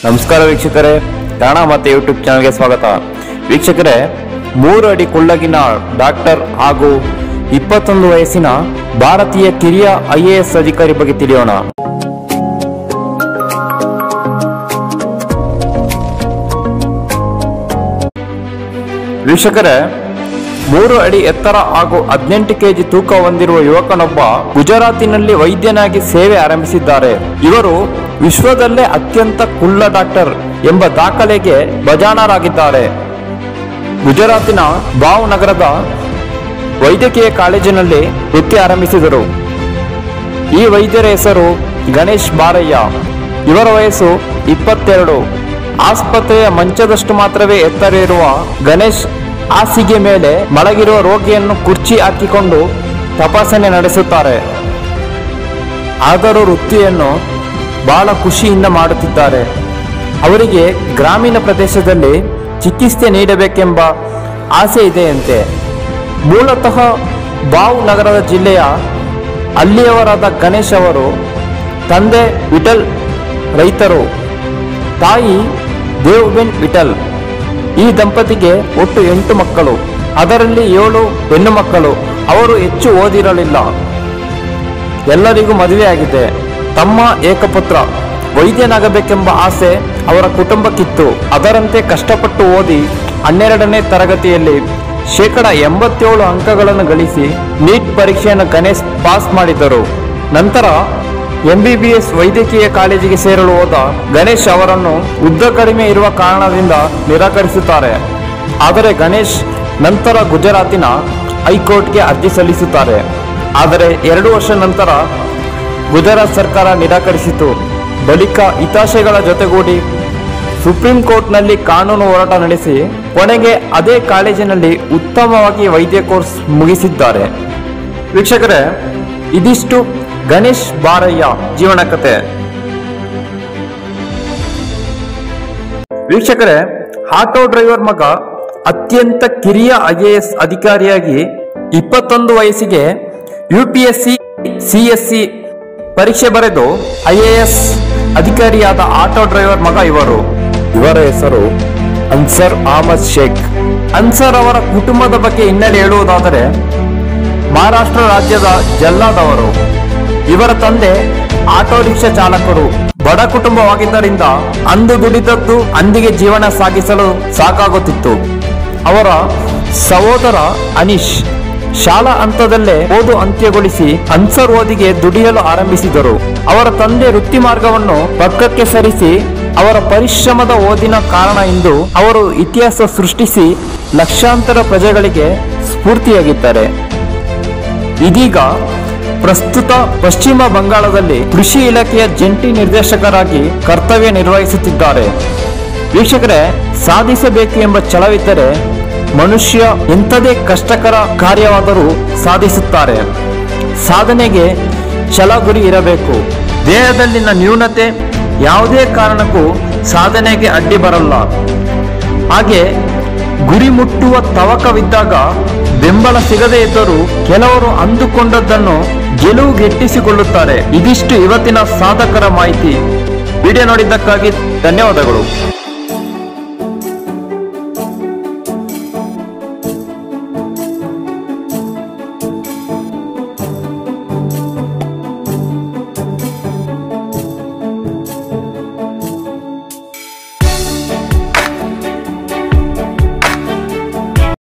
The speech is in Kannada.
ನಮಸ್ಕಾರ ವೀಕ್ಷಕರೇ, ಕನ್ನಡ ಮತ್ತೆ ಯೂಟ್ಯೂಬ್ ಚಾನಲ್ಗೆ ಸ್ವಾಗತ. ವೀಕ್ಷಕರೇ, 3 ಅಡಿ ಕುಳ್ಳಗಿನ ಡಾಕ್ಟರ್ ಹಾಗೂ 21 ವಯಸ್ಸಿನ ಭಾರತೀಯ ಕಿರಿಯ IAS ಅಧಿಕಾರಿ ಬಗ್ಗೆ ತಿಳಿಯೋಣ. ವೀಕ್ಷಕರೇ, 3 ಅಡಿ ಎತ್ತರ ಹಾಗೂ 18 kg ತೂಕ ಹೊಂದಿರುವ ಯುವಕನೊಬ್ಬ ಗುಜರಾತಿನಲ್ಲಿ ವೈದ್ಯನಾಗಿ ಸೇವೆ ಆರಂಭಿಸಿದ್ದಾರೆ. ಇವರು ವಿಶ್ವದಲ್ಲೇ ಅತ್ಯಂತ ಕುಳ್ಳ ಡಾಕ್ಟರ್ ಎಂಬ ದಾಖಲೆಗೆ ಬಜಾಣರಾಗಿದ್ದಾರೆ. ಗುಜರಾತಿನ ಭಾವನಗರದ ವೈದ್ಯಕೀಯ ಕಾಲೇಜಿನಲ್ಲಿ ವೃತ್ತಿ ಆರಂಭಿಸಿದರು. ಈ ವೈದ್ಯರ ಹೆಸರು ಗಣೇಶ್ ಬಾರಯ್ಯ. ಇವರ ವಯಸ್ಸು 22. ಆಸ್ಪತ್ರೆಯ ಮಂಚದಷ್ಟು ಮಾತ್ರವೇ ಎತ್ತರ ಇರುವ ಗಣೇಶ್ ಹಾಸಿಗೆ ಮೇಲೆ ಮಲಗಿರುವ ರೋಗಿಯನ್ನು ಕುರ್ಚಿ ಹಾಕಿಕೊಂಡು ತಪಾಸಣೆ ನಡೆಸುತ್ತಾರೆ. ಆದರೂ ವೃತ್ತಿಯನ್ನು ಬಹಳ ಖುಷಿಯಿಂದ ಮಾಡುತ್ತಿದ್ದಾರೆ. ಅವರಿಗೆ ಗ್ರಾಮೀಣ ಪ್ರದೇಶದಲ್ಲಿ ಚಿಕಿತ್ಸೆ ನೀಡಬೇಕೆಂಬ ಆಸೆ ಇದೆಯಂತೆ. ಮೂಲತಃ ಭಾವನಗರದ ಜಿಲ್ಲೆಯ ಅಲ್ಲಿಯವರಾದ ಗಣೇಶ್ ಅವರು ತಂದೆ ವಿಠಲ್ ರೈತರು, ತಾಯಿ ದೇವ್ಬೆನ್ ವಿಠಲ್. ಈ ದಂಪತಿಗೆ ಒಟ್ಟು 8 ಮಕ್ಕಳು, ಅದರಲ್ಲಿ 7 ಹೆಣ್ಣು ಮಕ್ಕಳು. ಅವರು ಹೆಚ್ಚು ಓದಿರಲಿಲ್ಲ. ಎಲ್ಲರಿಗೂ ಮದುವೆಯಾಗಿದೆ. ತಮ್ಮ ಏಕಪುತ್ರ ವೈದ್ಯನಾಗಬೇಕೆಂಬ ಆಸೆ ಅವರ ಕುಟುಂಬಕ್ಕಿತ್ತು. ಅದರಂತೆ ಕಷ್ಟಪಟ್ಟು ಓದಿ 12ನೇ ತರಗತಿಯಲ್ಲಿ 87% ಅಂಕಗಳನ್ನು ಗಳಿಸಿ ನೀಟ್ ಪರೀಕ್ಷೆಯನ್ನು ಗಣೇಶ್ ಪಾಸ್ ಮಾಡಿದರು. ನಂತರ MBBS ವೈದ್ಯಕೀಯ ಕಾಲೇಜಿಗೆ ಸೇರಲು ಹೋದ ಗಣೇಶ್ ಅವರನ್ನು ಉದ್ದ ಕಡಿಮೆ ಇರುವ ಕಾರಣದಿಂದ ನಿರಾಕರಿಸುತ್ತಾರೆ. ಆದರೆ ಗಣೇಶ್ ನಂತರ ಗುಜರಾತಿನ ಹೈಕೋರ್ಟ್ಗೆ ಅರ್ಜಿ ಸಲ್ಲಿಸುತ್ತಾರೆ. ಆದರೆ 2 ವರ್ಷ ನಂತರ ಗುಜರಾತ್ ಸರ್ಕಾರ ನಿರಾಕರಿಸಿತು. ಬಳಿಕ ಹಿತಾಸೆಗಳ ಜೊತೆಗೂಡಿ ಸುಪ್ರೀಂ ಕೋರ್ಟ್ನಲ್ಲಿ ಕಾನೂನು ಹೋರಾಟ ನಡೆಸಿ ಕೊನೆಗೆ ಅದೇ ಕಾಲೇಜಿನಲ್ಲಿ ಉತ್ತಮವಾಗಿ ವೈದ್ಯ ಕೋರ್ಸ್ ಮುಗಿಸಿದ್ದಾರೆ. ವೀಕ್ಷಕರೇ, ಇದಿಷ್ಟು ಗಣೇಶ್ ಬಾರಯ್ಯ ಜೀವನ ಕಥೆ. ವೀಕ್ಷಕರೇ, ಆಟೋ ಡ್ರೈವರ್ ಮಗ ಅತ್ಯಂತ ಕಿರಿಯ IAS ಅಧಿಕಾರಿಯಾಗಿ 21 ವಯಸ್ಸಿಗೆ UPSC CSC ಪರೀಕ್ಷೆ ಬರೆದು IAS ಅಧಿಕಾರಿಯಾದ ಆಟೋ ಡ್ರೈವರ್ ಮಗ ಇವರ ಹೆಸರು ಅನ್ಸರ್ ಅಹಮದ್ ಶೇಖ್. ಅನ್ಸರ್ ಅವರ ಕುಟುಂಬದ ಬಗ್ಗೆ ಹಿನ್ನೆಲೆ ಹೇಳುವುದಾದರೆ, ಮಹಾರಾಷ್ಟ್ರ ರಾಜ್ಯದ ಜಲ್ಲಾದವರು. ಇವರ ತಂದೆ ಆಟೋ ರಿಕ್ಷಾ ಚಾಲಕರು. ಬಡ ಕುಟುಂಬವಾಗಿದ್ದರಿಂದ ಅಂದು ದುಡಿದದ್ದು ಅಂದಿಗೆ ಜೀವನ ಸಾಗಿಸಲು ಸಾಕಾಗುತ್ತಿತ್ತು. ಅವರ ಸಹೋದರ ಅನೀಶ್ ಶಾಲಾ ಹಂತದಲ್ಲೇ ಓದು ಅಂತ್ಯಗೊಳಿಸಿ ಅನ್ಸರ್ ಓದಿಗೆ ದುಡಿಯಲು ಆರಂಭಿಸಿದರು. ಅವರ ತಂದೆ ವೃತ್ತಿ ಮಾರ್ಗವನ್ನು ಪಕ್ಕಕ್ಕೆ ಸರಿಸಿ ಅವರ ಪರಿಶ್ರಮದ ಓದಿನ ಕಾರಣ ಇಂದು ಅವರು ಇತಿಹಾಸ ಸೃಷ್ಟಿಸಿ ಲಕ್ಷಾಂತರ ಪ್ರಜೆಗಳಿಗೆ ಸ್ಫೂರ್ತಿಯಾಗಿದ್ದಾರೆ. ಇದೀಗ ಪ್ರಸ್ತುತ ಪಶ್ಚಿಮ ಬಂಗಾಳದಲ್ಲಿ ಕೃಷಿ ಇಲಾಖೆಯ ಜಂಟಿ ನಿರ್ದೇಶಕರಾಗಿ ಕರ್ತವ್ಯ ನಿರ್ವಹಿಸುತ್ತಿದ್ದಾರೆ. ವೀಕ್ಷಕರೇ, ಸಾಧಿಸಬೇಕು ಎಂಬ ಛಲವಿದ್ದರೆ ಮನುಷ್ಯ ಎಂಥದೇ ಕಷ್ಟಕರ ಕಾರ್ಯವಾದರೂ ಸಾಧಿಸುತ್ತಾರೆ. ಸಾಧನೆಗೆ ಛಲ, ಗುರಿ ಇರಬೇಕು. ದೇಹದಲ್ಲಿನ ನ್ಯೂನತೆ ಯಾವುದೇ ಕಾರಣಕ್ಕೂ ಸಾಧನೆಗೆ ಅಡ್ಡಿ ಬರಲ್ಲ. ಹಾಗೆ ಗುರಿ ಮುಟ್ಟುವ ತವಕವಿದ್ದಾಗ ಬೆಂಬಲ ಸಿಗದೇ ಇದ್ದರೂ ಕೆಲವರು ಅಂದುಕೊಂಡದ್ದನ್ನು ಗೆಲುವುಗೆಟ್ಟಿಸಿಕೊಳ್ಳುತ್ತಾರೆ. ಇದಿಷ್ಟು ಇವತ್ತಿನ ಸಾಧಕರ ಮಾಹಿತಿ. ವಿಡಿಯೋ ನೋಡಿದ್ದಕ್ಕಾಗಿ ಧನ್ಯವಾದಗಳು.